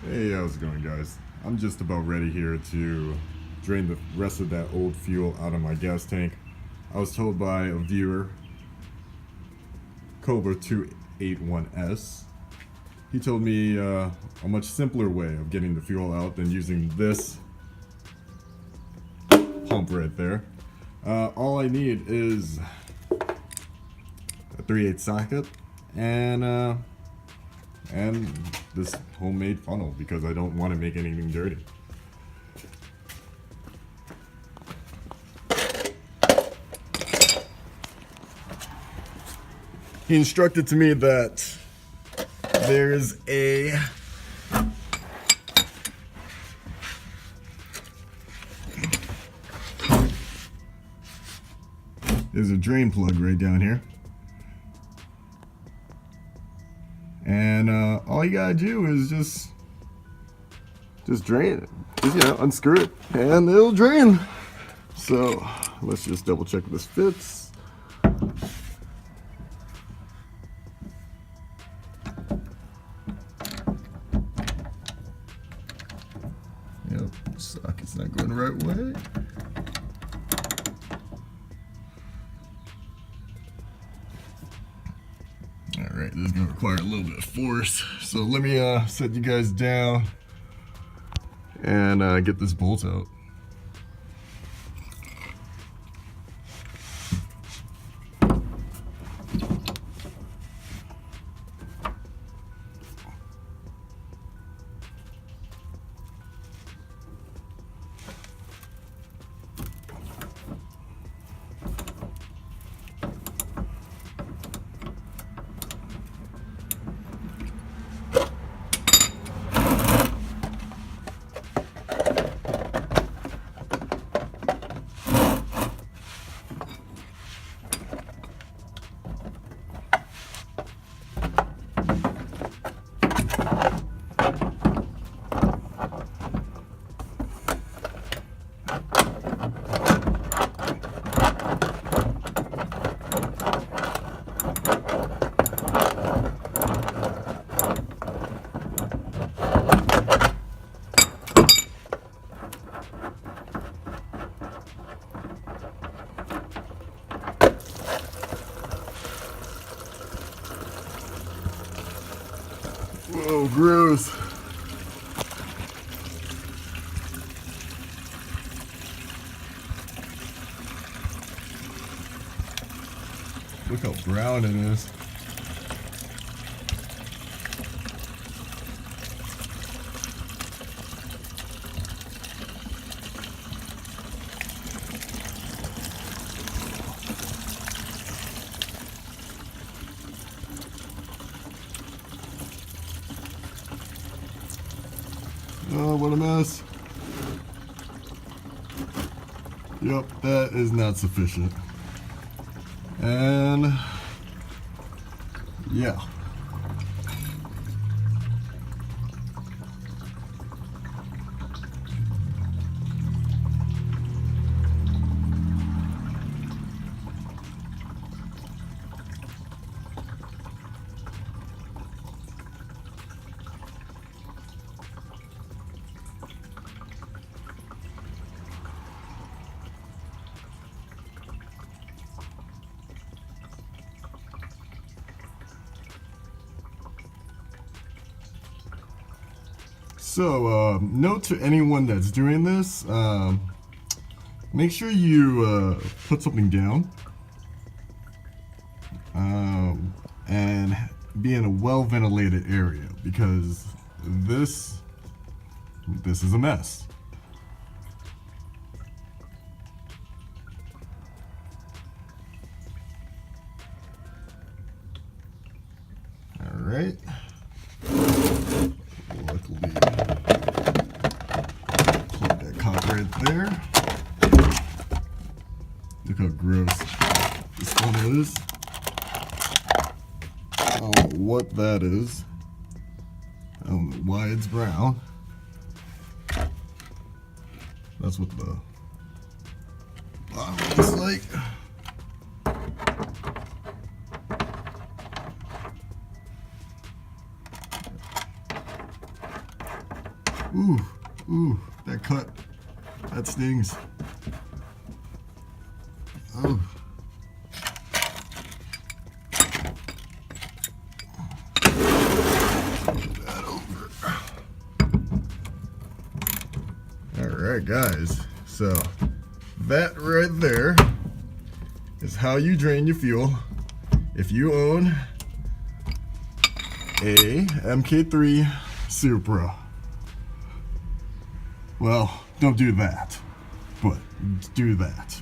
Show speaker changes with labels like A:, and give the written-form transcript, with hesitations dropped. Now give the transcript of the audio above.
A: Hey, how's it going, guys? I'm just about ready here to drain the rest of that old fuel out of my gas tank. I was told by a viewer, Cobra 281S, he told me a much simpler way of getting the fuel out than using this pump right there. All I need is a 3/8 socket and this homemade funnel because I don't want to make anything dirty. He instructed to me that there's a drain plug right down here. And all you gotta do is just drain it. Just, unscrew it and it'll drain. So let's just double check this fits. Yep, socket's not going the right way. Alright, this is going to require a little bit of force. So let me set you guys down and get this bolt out. Whoa, gross. Look how brown it is. Oh, what a mess. Yep, that is not sufficient. And yeah. So, note to anyone that's doing this, make sure you put something down and be in a well-ventilated area because this is a mess. All right. Luckily, plug that cock right there. Look how gross this funnel is. I don't know what that is. I don't know why it's brown. That's what the bottom looks like. Ooh, ooh, that cut. That stings. Oh. That over. Alright guys, so that right there is how you drain your fuel if you own a mk3 Supra. Well, don't do that, but do that.